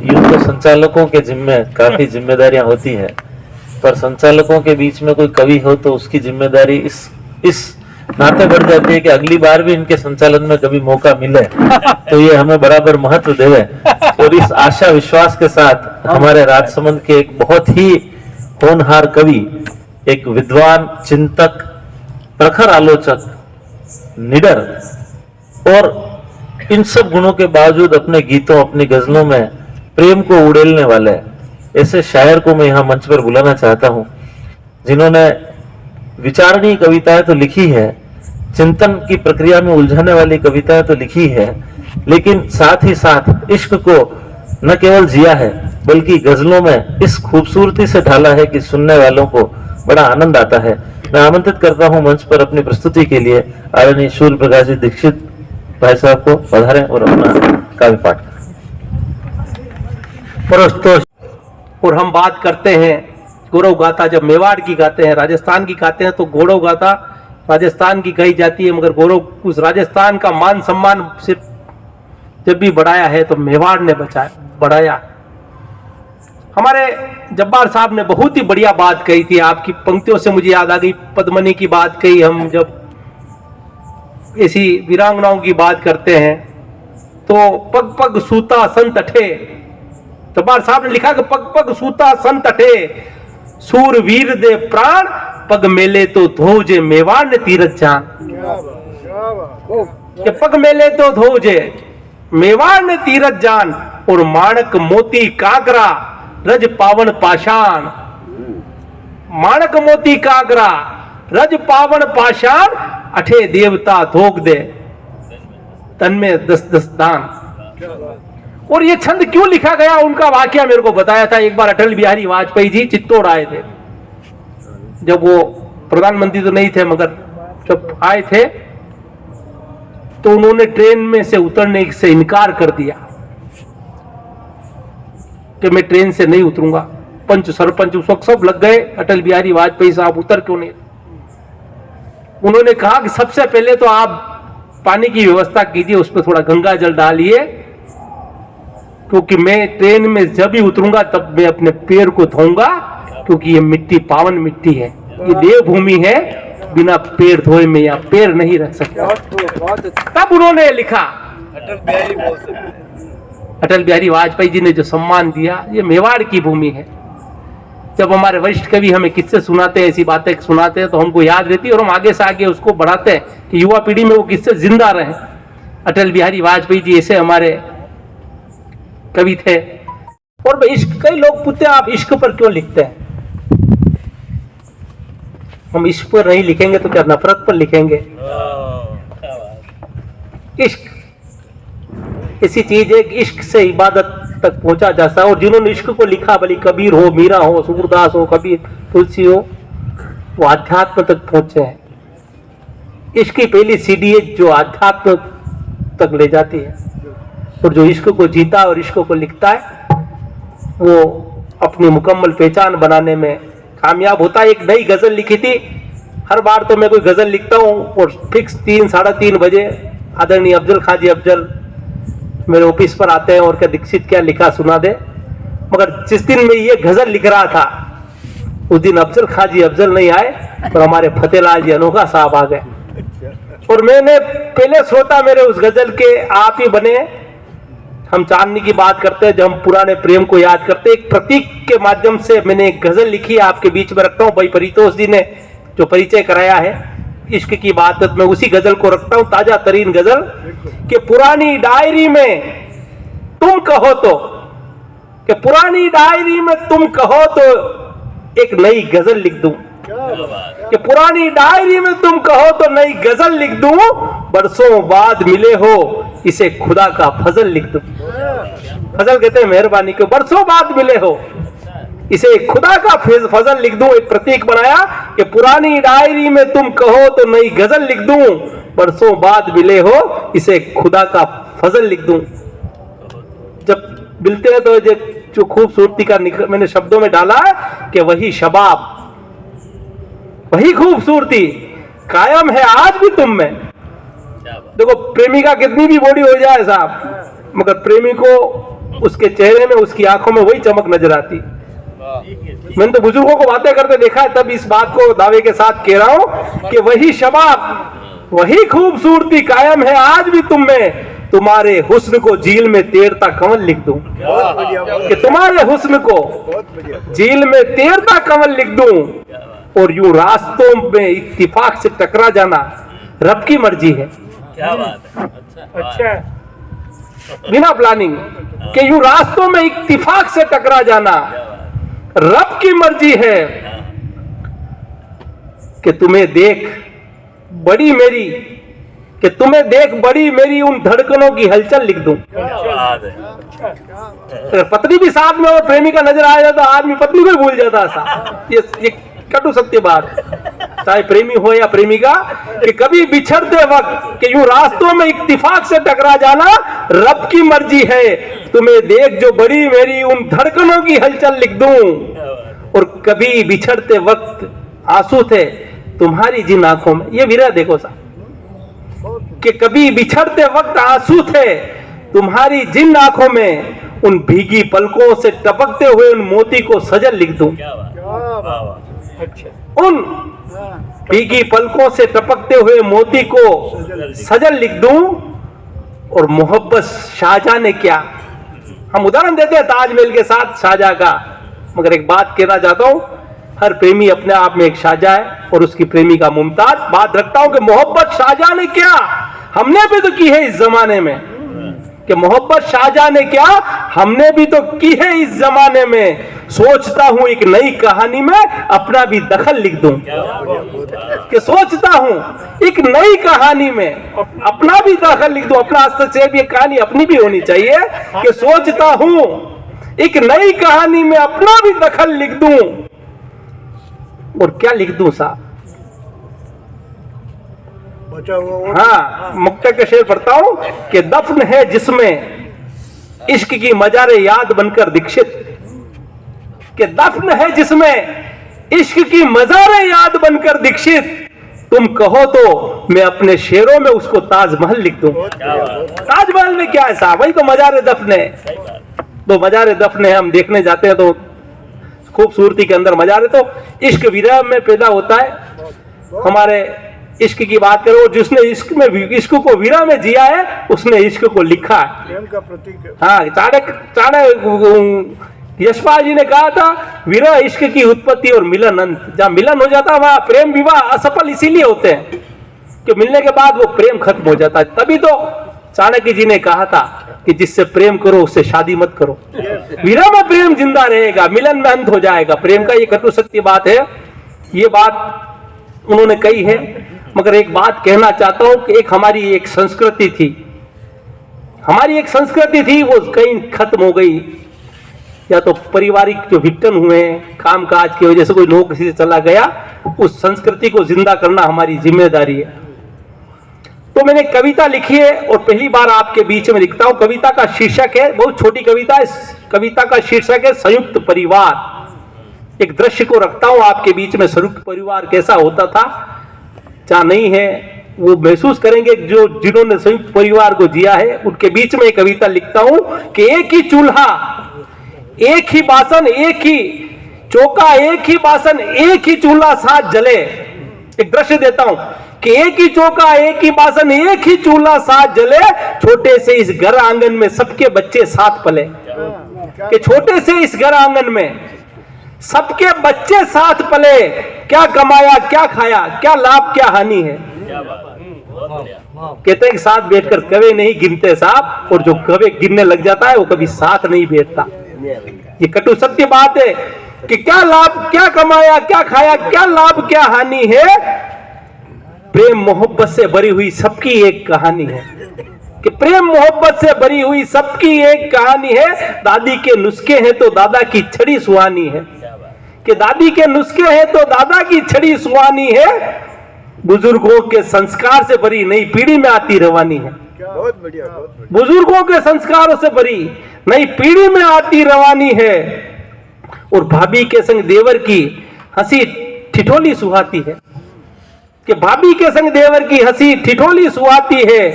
यूं तो संचालकों के जिम्मे काफी जिम्मेदारियां होती है, पर संचालकों के बीच में कोई कवि हो तो उसकी जिम्मेदारी इस नाते बढ़ जाती है कि अगली बार भी इनके संचालन में कभी मौका मिले तो ये हमें बराबर महत्व देवे। और इस आशा विश्वास के साथ हमारे राजसमंद के एक बहुत ही होनहार कवि, एक विद्वान, चिंतक, प्रखर आलोचक, निडर और इन सब गुणों के बावजूद अपने गीतों, अपनी गजलों में प्रेम को उड़ेलने वाले ऐसे शायर को मैं यहाँ मंच पर बुलाना चाहता हूँ, जिन्होंने विचारणीय कविताएं तो लिखी है, चिंतन की प्रक्रिया में उलझाने वाली कविताएं तो लिखी है, लेकिन साथ ही साथ इश्क को न केवल जिया है बल्कि गजलों में इस खूबसूरती से ढाला है कि सुनने वालों को बड़ा आनंद आता है। मैं आमंत्रित करता हूं मंच पर अपनी प्रस्तुति के लिए आदरणीय सूर्य प्रकाश जी दीक्षित भाई साहब को पधारें और अपना काव्य पाठ करें। और हम बात करते हैं गौरव गाथा, जब मेवाड़ की गाते हैं, राजस्थान की गाते हैं तो गौरव गाथा राजस्थान की कही जाती है, मगर गौरव उस राजस्थान का मान सम्मान सिर्फ जब भी बढ़ाया है तो मेवाड़ ने बढ़ाया। हमारे जब्बार साहब ने बहुत ही बढ़िया बात कही थी, आपकी पंक्तियों से मुझे याद आ गई, पद्मनी की बात कही। हम जब ऐसी वीरांगनाओं की बात करते हैं तो पग पग सूता संत अठे, जब्बार साहब ने लिखा कि पग पग सूता संत अठे, सूरवीर दे प्राण, पग मेले तो धोजे मेवाड़ ने तीरथ जान। कि पग मेले तो धोजे मेवाड़ ने तीरथ जान, और माणक मोती कागरा रज पावन पाषाण। माणक मोती कागरा रज पावन पाषाण, अठे देवता धोक दे तन में 10-10 दान। और ये छंद क्यों लिखा गया, उनका वाकया मेरे को बताया था। एक बार अटल बिहारी वाजपेयी जी चित्तौड़ आए थे, जब वो प्रधानमंत्री तो नहीं थे मगर जब आए थे तो उन्होंने ट्रेन में से उतरने से इनकार कर दिया कि मैं ट्रेन से नहीं उतरूंगा। पंच सरपंच उस वक्त सब लग गए, अटल बिहारी वाजपेयी साहब उतर क्यों नहीं। उन्होंने कहा कि सबसे पहले तो आप पानी की व्यवस्था कीजिए, उस पर थोड़ा गंगा जल डालिए, क्योंकि मैं ट्रेन में जब भी उतरूंगा तब मैं अपने पैर को धोऊंगा, क्योंकि ये मिट्टी पावन मिट्टी है, ये देवभूमि है, बिना पैर धोए में या पैर नहीं रख सकता। तब उन्होंने लिखा, अटल बिहारी वाजपेयी जी ने जो सम्मान दिया, ये मेवाड़ की भूमि है। जब हमारे वरिष्ठ कवि हमें किस्से सुनाते हैं, ऐसी बातें सुनाते हैं तो हमको याद रहती है और हम आगे से आगे उसको बढ़ाते हैं कि युवा पीढ़ी में वो किस्से जिंदा रहे। अटल बिहारी वाजपेयी जी ऐसे हमारे कवि थे। और इश्क, कई लोग पूछते हैं आप इश्क पर क्यों लिखते हैं। हम इश्क पर नहीं लिखेंगे तो क्या नफरत पर लिखेंगे। इश्क ऐसी चीज है कि इश्क से इबादत तक पहुंचा जा सकता है। और जिन्होंने इश्क को लिखा, भले कबीर हो, मीरा हो, सूरदास हो, कबीर, तुलसी हो, वो आध्यात्म तक पहुंचे हैं। इश्क की पहली सीढ़ी है जो आध्यात्म तक ले जाती है। और जो इश्क को जीता और इश्क को लिखता है वो अपनी मुकम्मल पहचान बनाने में कामयाब होता है। एक नई गजल लिखी थी, हर बार तो मैं कोई गजल लिखता हूँ और फिक्स 3-3:30 बजे आदरणीय अफजल खाजी अफजल मेरे ऑफिस पर आते हैं और क्या दीक्षित क्या लिखा सुना दे। मगर जिस दिन मैं ये गजल लिख रहा था उस दिन अफजल खाजी अफजल नहीं आए और हमारे फतेहलाल जी अनोखा साहब आ गए। और मैंने पहले श्रोता मेरे उस गजल के आप ही बने। हम चांदनी की बात करते हैं, जब हम पुराने प्रेम को याद करते हैं, एक प्रतीक के माध्यम से मैंने एक गजल लिखी है, आपके बीच में रखता हूँ। भाई परितोष जी ने जो परिचय कराया है इश्क की बात, मैं उसी गजल को रखता हूँ, ताजा तरीन गजल, कि पुरानी डायरी में तुम कहो तो, कि पुरानी डायरी में तुम कहो तो एक नई गजल लिख दूं, कि पुरानी डायरी में तुम कहो तो नई गजल लिख दूं, बरसों बाद मिले हो इसे खुदा का फजल लिख दूं। फजल कहते हैं मेहरबानी को, बरसों बाद मिले हो इसे खुदा का फजल लिख दूं। एक प्रतीक बनाया कि पुरानी डायरी में तुम कहो तो नई गजल लिख दूं, बरसों बाद मिले हो इसे खुदा का फजल लिख दूं। जब मिलते हैं तो जो खूबसूरती का मैंने शब्दों में डाला कि वही शबाब, वही खूबसूरती कायम है आज भी तुम में। देखो प्रेमिका कितनी भी बॉडी हो जाए साहब, मगर प्रेमी को उसके चेहरे में, उसकी आंखों में वही चमक नजर आती। मैंने तो बुजुर्गों को बातें करते देखा है, तब इस बात को दावे के साथ कह रहा हूं कि वही शबाब, वही खूबसूरती कायम है आज भी तुम में। तुम्हारे हुस्न को झील में तैरता कंवल लिख दूं, कि तुम्हारे हुस्न को झील में तैरता कंवल लिख दूं। और यूं रास्तों में इत्तिफाक से टकरा जाना रब की मर्जी है। क्या बात है। अच्छा बिना प्लानिंग कि यूं रास्तों में इत्तिफाक से टकरा जाना रब की मर्जी है। कि तुम्हें देख बड़ी मेरी, कि तुम्हें देख बड़ी मेरी उन धड़कनों की हलचल लिख दूं। अगर पत्नी भी साथ में और प्रेमिका नजर आ जाता, आदमी पत्नी को ही भूल जाता था। ये कटु सत्य बात, चाहे प्रेमी हो या प्रेमिका, कि कभी बिछड़ते वक्त कि यूं रास्तों में इत्तिफाक से टकरा जाना रब की मर्जी है। तुम्हें देख जो बड़ी मेरी उन धड़कनों की हलचल लिख दूं। और कभी बिछड़ते वक्त आंसू थे तुम्हारी जिन आंखों में, ये विरह देखो सा, कि कभी बिछड़ते वक्त आंसू थे तुम्हारी जिन आंखों में, उन भीगी पलकों से टपकते हुए उन मोती को सजल लिख दूं। उन भीगी पलकों से टपकते हुए मोती को सजल लिख दूं। और मोहब्बत शाहजहां ने क्या, हम उदाहरण देते हैं ताजमहल के साथ शाहजहां का, मगर एक बात कहना चाहता हूं, हर प्रेमी अपने आप में एक शाहजहां है और उसकी प्रेमिका मुमताज। बात रखता हूं कि मोहब्बत शाहजहां ने क्या हमने भी तो की है इस जमाने में, कि मोहब्बत शाहजहां ने क्या हमने भी तो की है इस जमाने में। सोचता हूं एक नई कहानी में अपना भी दखल लिख दूं, कि सोचता हूं एक नई कहानी में अपना भी दखल लिख दूं। अपना हस्तक्षेप, ये कहानी अपनी भी होनी चाहिए, कि सोचता हूं एक नई कहानी में अपना भी दखल लिख दूं। और क्या लिख दूं साहब, हाँ, मुक्ता का शेर पढ़ता हूं कि दफन है जिसमें इश्क की मजारे याद बनकर दीक्षित, कि दफन है जिसमें इश्क की मजारे याद बनकर दीक्षित। तुम कहो तो मैं अपने शेरों में उसको ताजमहल लिख दूं। ताजमहल में क्या है साहब, वही तो मजारे दफन है। तो मजारे दफन है, हम देखने जाते हैं तो खूबसूरती के अंदर मजारे, तो इश्क विरह में पैदा होता है। हमारे इश्क की बात करो, जिसने इश्क में, इश्क को विरह में जिया है उसने इश्क को लिखा है, प्रेम का प्रतीक। हाँ, यशपाल जी ने कहा था विरह इश्क की उत्पत्ति और मिलन अंत। जहां मिलन हो जाता है वहां प्रेम विवाह असफल इसीलिए होते हैं कि मिलने के बाद वो प्रेम खत्म हो जाता है। तभी तो चाणक्य जी ने कहा था कि जिससे प्रेम करो उससे शादी मत करो। विरह में प्रेम जिंदा रहेगा, मिलन में अंत हो जाएगा प्रेम का। ये कटु सत्य बात है, ये बात उन्होंने कही है। मगर एक बात कहना चाहता हूं कि एक हमारी एक संस्कृति थी, हमारी एक संस्कृति थी, वो कहीं खत्म हो गई। या तो पारिवारिक जो विघटन हुए, काम काज की वजह से कोई नौकरी से चला गया, उस संस्कृति को जिंदा करना हमारी जिम्मेदारी है। तो मैंने कविता लिखी है और पहली बार आपके बीच में लिखता हूं। कविता का शीर्षक है, बहुत छोटी कविता है, कविता का शीर्षक है संयुक्त परिवार। एक दृश्य को रखता हूं आपके बीच में, संयुक्त परिवार कैसा होता था, जहां नहीं है वो महसूस करेंगे जो जिन्होंने संयुक्त परिवार को जिया है। उनके बीच में एक कविता लिखता हूं कि एक ही चूल्हा, एक ही बासन, एक ही चौका, एक ही बासन, एक ही चूल्हा साथ जले। एक दृश्य देता हूं कि एक ही चौका, एक ही बासन, एक ही चूल्हा साथ जले। छोटे से इस घर आंगन में सबके बच्चे साथ पले। कि छोटे से इस घर आंगन में सबके बच्चे साथ पले। क्या कमाया, क्या खाया, क्या लाभ, क्या हानि है। कहते हैं कि साथ बैठकर कवे नहीं गिनते साहब, और जो कवे गिनने लग जाता है वो कभी साथ नहीं बैठता। ये कटु सत्य बात है कि क्या लाभ, क्या कमाया, क्या खाया, क्या लाभ, क्या हानि है। प्रेम मोहब्बत से भरी हुई सबकी एक कहानी है, कि प्रेम मोहब्बत से भरी हुई सबकी एक कहानी है। दादी के नुस्खे हैं तो दादा की छड़ी सुहानी है, कि दादी के नुस्खे हैं तो दादा की छड़ी सुहानी है। बुजुर्गों के संस्कार से भरी नई पीढ़ी में आती रवानी है। बहुत बढ़िया, बहुत बढ़िया। बुजुर्गों के संस्कारों से भरी नई पीढ़ी में आती रवानी है। और भाभी के संग देवर की हंसी ठिठोली सुहाती है, कि भाभी के संग देवर की हंसी ठिठोली सुहाती है।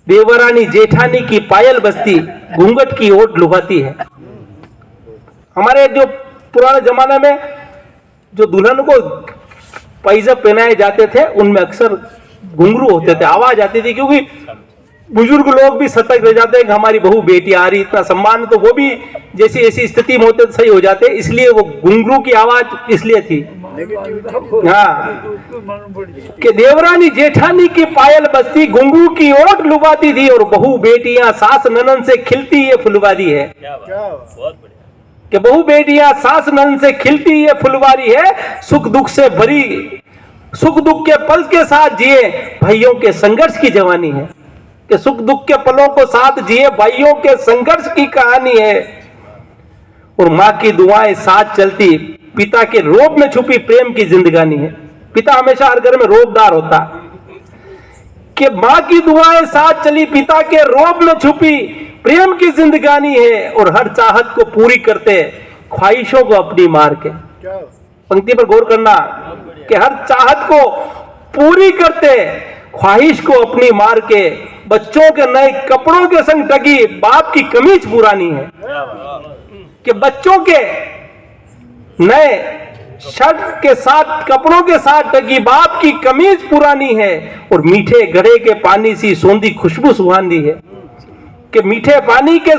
देवरानी जेठानी की पायल बजती घूंघट की ओट लुभाती है। हमारे जो पुराने जमाने में जो दुल्हन को पैजा पहनाए जाते थे उनमें अक्सर घुंघरू होते थे, आवाज आती थी, क्योंकि बुजुर्ग लोग भी सतर्क रह जाते हैं कि हमारी बहू बेटी आ रही, इतना सम्मान, तो वो भी जैसी ऐसी स्थिति में होते तो सही हो जाते, इसलिए वो घुंघरू की आवाज इसलिए थी। हाँ, कि देवरानी जेठानी की पायल बजती, घुंघरू की ओट लुभाती थी, और बहू बेटियां सास ननन से खिलती ये फुलवारी है। कि बहू बेटियां सास ननन से खिलती ये फुलवारी है, सुख दुख से भरी, सुख दुख के पल के साथ जिए भाइयों के संघर्ष की जवानी है। कि सुख दुख के पलों को साथ जिए भाइयों के संघर्ष की कहानी है। और माँ की दुआएं साथ चलती, पिता के रोब में छुपी प्रेम की जिंदगानी है। पिता हमेशा हर घर में रोबदार होता, कि माँ की दुआएं साथ चली, पिता के रोब में छुपी प्रेम की जिंदगानी है, और हर चाहत को पूरी करते ख्वाहिशों को अपनी मार के। पंक्ति पर गौर करना, कि हर चाहत को पूरी करते ख्वाहिश को अपनी मार के, बच्चों के नए कपड़ों के संग टगी बाप की कमीज पुरानी है। कि बच्चों के नए शर्ट के साथ, कपड़ों के साथ टगी बाप की कमीज पुरानी है, और मीठे घड़े के पानी सी सौंधी खुशबू सुहांदी है। कि मीठे पानी के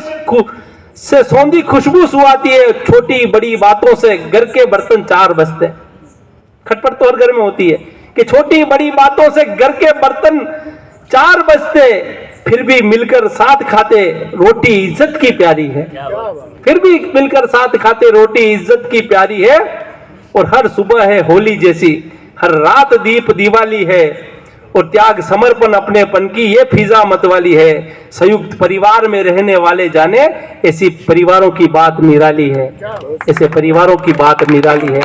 से सौंधी खुशबू सुहाती है, छोटी बड़ी बातों से घर के बर्तन चार बजते। खटपट तो हर घर में होती है, कि छोटी बड़ी बातों से घर के बर्तन चार बजते, फिर भी मिलकर साथ खाते रोटी इज्जत की प्यारी है। फिर भी मिलकर साथ खाते रोटी इज्जत की प्यारी है, और हर सुबह है होली जैसी, हर रात दीप दिवाली है, और त्याग समर्पण अपनेपन की ये फिजा मतवाली है। संयुक्त परिवार में रहने वाले जाने, ऐसी परिवारों की बात निराली है, ऐसे परिवारों की बात निराली है।